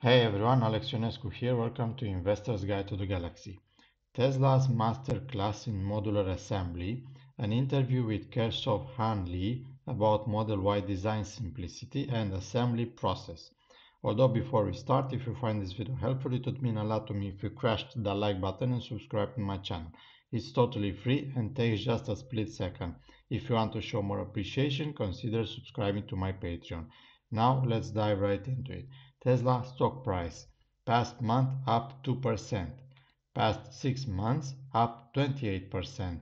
Hey everyone, Alex Ionescu here. Welcome to Investor's Guide to the Galaxy. Tesla's masterclass in modular assembly, an interview with Caresoft Han Li about Model Y design simplicity and assembly process. Although before we start, if you find this video helpful, it would mean a lot to me if you crashed the like button and subscribe to my channel. It's totally free and takes just a split second. If you want to show more appreciation, consider subscribing to my Patreon. Now let's dive right into it. Tesla stock price. Past month up 2%. Past 6 months up 28%.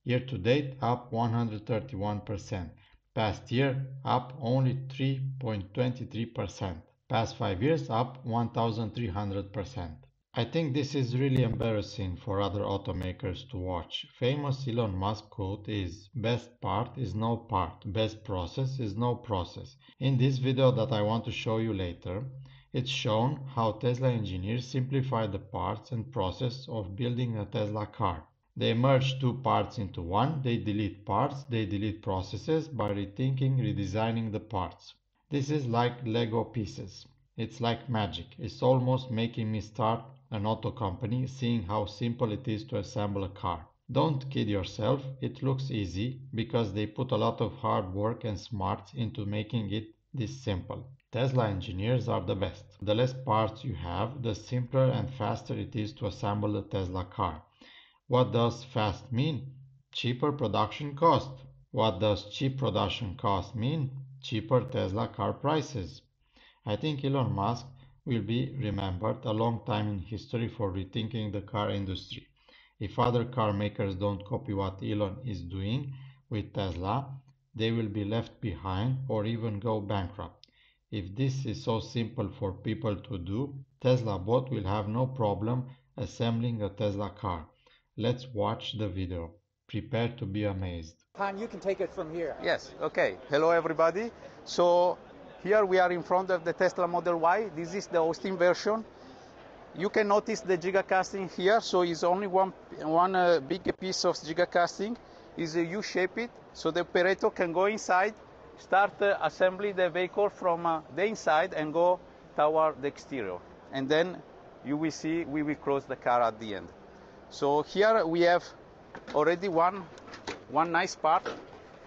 Year to date up 131%. Past year up only 3.23%. Past 5 years up 1300%. I think this is really embarrassing for other automakers to watch. Famous Elon Musk quote is, best part is no part, best process is no process. In this video that I want to show you later, it's shown how Tesla engineers simplify the parts and process of building a Tesla car. They merge two parts into one, they delete parts, they delete processes by rethinking, redesigning the parts. This is like Lego pieces. It's like magic. It's almost making me start an auto company, seeing how simple it is to assemble a car. Don't kid yourself, it looks easy because they put a lot of hard work and smarts into making it this simple. Tesla engineers are the best. The less parts you have, the simpler and faster it is to assemble a Tesla car. What does fast mean? Cheaper production cost. What does cheap production cost mean? Cheaper Tesla car prices. I think Elon Musk will be remembered a long time in history for rethinking the car industry. If other car makers don't copy what Elon is doing with Tesla, they will be left behind or even go bankrupt. If this is so simple for people to do, Tesla bot will have no problem assembling a Tesla car. Let's watch the video. Prepare to be amazed. Han, you can take it from here. Yes, okay. Hello everybody. So here we are in front of the Tesla Model Y. This is the Austin version. You can notice the gigacasting here. So it's only one big piece of gigacasting. Is U-shaped, so the operator can go inside, start assembling the vehicle from the inside and go toward the exterior. And then you will see we will close the car at the end. So here we have already one nice part.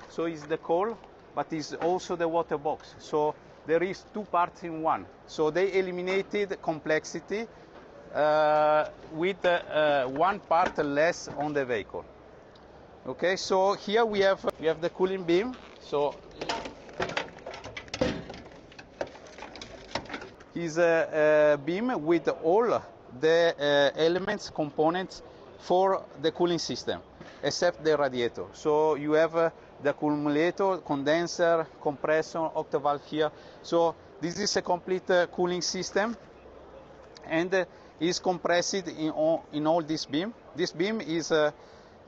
So it's the coal, but it's also the water box. So there is two parts in one. So they eliminated complexity with one part less on the vehicle. Okay, so here we have the cooling beam. So is a beam with all the elements, components for the cooling system, except the radiator. So you have the accumulator, condenser, compressor, octavalve here. So this is a complete cooling system, and is compressed in all this beam. This beam is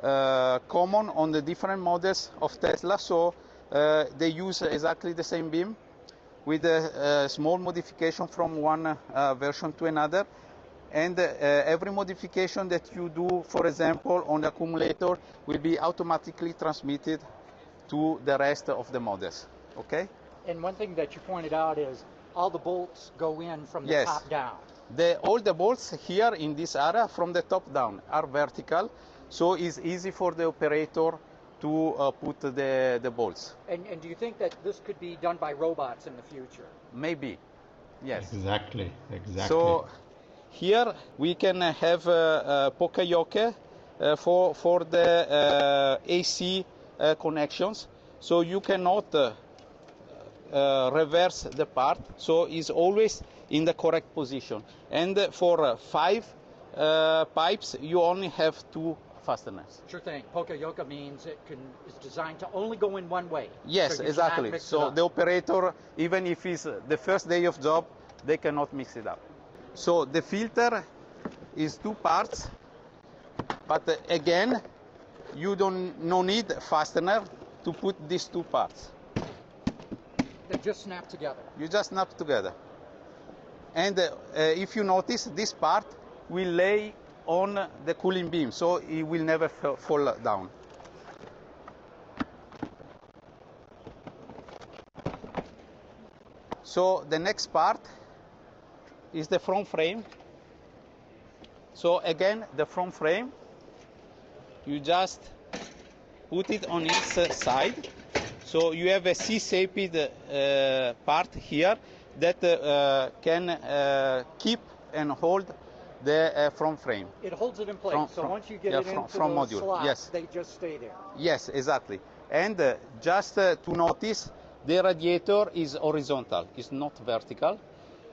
common on the different models of Tesla, so they use exactly the same beam with a small modification from one version to another. And every modification that you do, for example, on the accumulator, will be automatically transmitted to the rest of the models. Okay? And one thing that you pointed out is all the bolts go in from the top down. All the bolts here in this area from the top down are vertical, so it's easy for the operator to put the bolts. And do you think that this could be done by robots in the future? Maybe, yes. Exactly. So here we can have Poka-Yoke for the AC connections. So you cannot reverse the part, so it's always in the correct position. And for 5 pipes, you only have 2 fasteners. Sure thing. Poka-Yoke means it's designed to only go in one way. Yes, so exactly. So the operator, even if it's the first day of job, they cannot mix it up. So the filter is 2 parts, but again, you no need fastener to put these 2 parts. They just snap together. You just snap together. And if you notice, this part will lay on the cooling beam, so it will never fall down. So the next part is the front frame. So again, the front frame, you just put it on its side. So you have a C-shaped part here that can keep and hold the front frame. It holds it in place. So once you get it into the module, slots, yes, they just stay there. Yes, exactly. And just to notice, the radiator is horizontal, it's not vertical.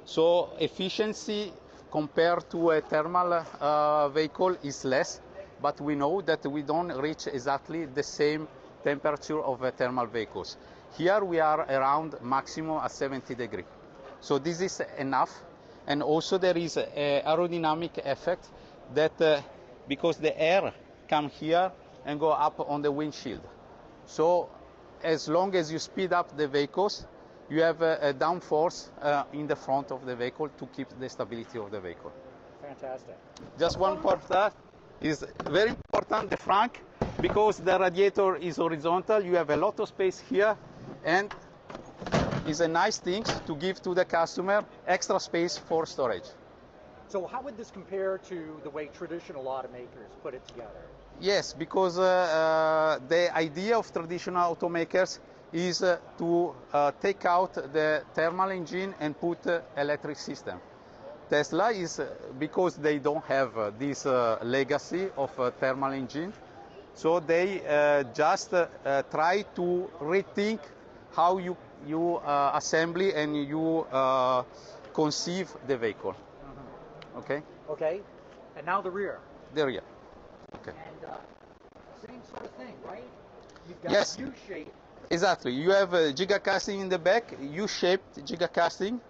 So efficiency compared to a thermal vehicle is less, but we know that we don't reach exactly the same temperature of thermal vehicles. Here we are around maximum at 70 degrees. So this is enough. And also there is an aerodynamic effect that because the air come here and go up on the windshield. So as long as you speed up the vehicles, you have a downforce in the front of the vehicle to keep the stability of the vehicle. Fantastic. Just one part that is very important, the frunk, because the radiator is horizontal, you have a lot of space here, and it's a nice thing to give to the customer extra space for storage. So how would this compare to the way traditional automakers put it together? Yes, because the idea of traditional automakers is to take out the thermal engine and put electric system. Tesla is, because they don't have this legacy of thermal engine, so they just try to rethink how you assembly and you conceive the vehicle. Mm-hmm. Okay? Okay. And now the rear. The rear. Okay. And same sort of thing, right? You've got yes. U-shape. Exactly. You have a gigacasting in the back, U-shaped gigacasting.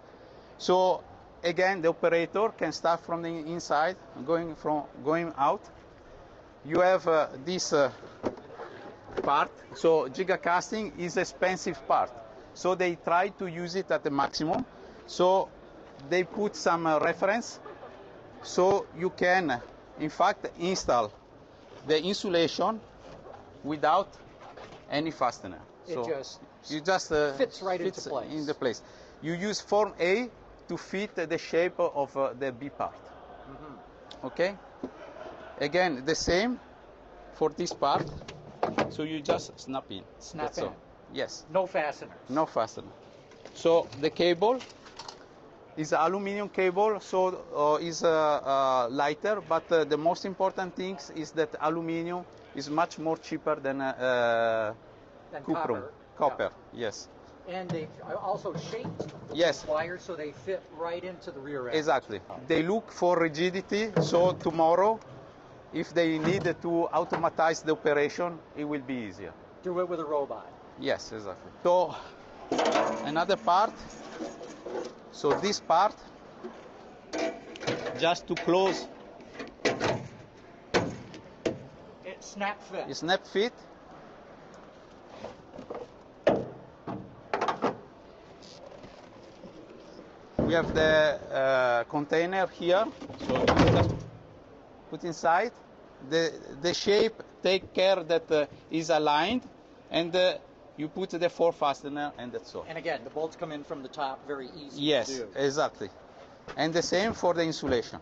So again, the operator can start from the inside, going out. You have this part. So gigacasting is expensive part. So they try to use it at the maximum. So they put some reference. So you can, in fact, install the insulation without any fastener. So you just fits right into place. In the place. You use form A to fit the shape of the B part. Mm-hmm. Okay. Again, the same for this part. So you just snap in. Snap in. All. Yes. No fasteners. No fastener. So the cable is an aluminum cable, so is lighter. But the most important thing is that aluminum is much more cheaper than copper. Yeah. Yes. And they also shaped yes. wires so they fit right into the rear end. Exactly. They look for rigidity, so tomorrow, if they need to automatize the operation, it will be easier. Do it with a robot. Yes, exactly. So another part. So this part, just to close. It snap fit. It's snap fit. We have the container here, so you just put inside. The shape take care that is aligned, and you put the 4 fastener, and that's all. And again, the bolts come in from the top, very easy yes, to do. Yes, exactly. And the same for the insulation.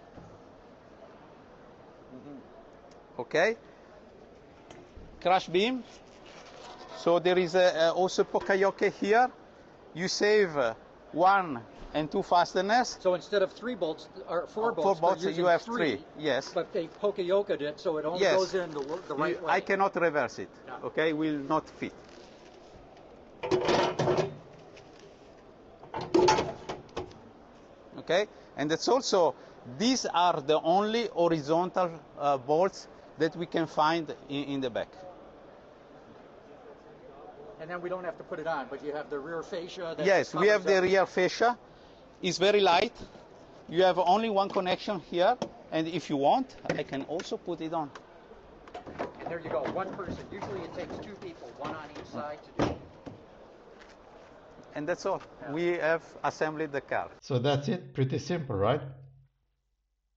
Mm-hmm. Okay. Crash beam. So there is also Poka-Yoke here. You save 1 and 2 fasteners. So instead of 3 bolts or 4 bolts, you have 3. Yes. But they Poka-Yoked it, so it only goes in the right way. I cannot reverse it. No. Okay, will not fit. Okay, and that's also, these are the only horizontal bolts that we can find in the back. And then we don't have to put it on, but you have the rear fascia. That yes, we have the rear fascia. It's very light. You have only 1 connection here, and if you want, I can also put it on. And there you go, 1 person. Usually it takes 2 people, 1 on each side to do it. And that's all. Yeah. We have assembled the car. So that's it. Pretty simple, right?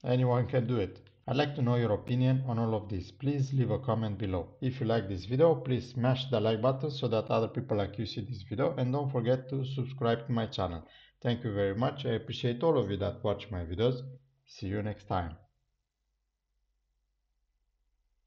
Anyone can do it. I'd like to know your opinion on all of this. Please leave a comment below. If you like this video, please smash the like button so that other people like you see this video, and don't forget to subscribe to my channel. Thank you very much. I appreciate all of you that watch my videos. See you next time.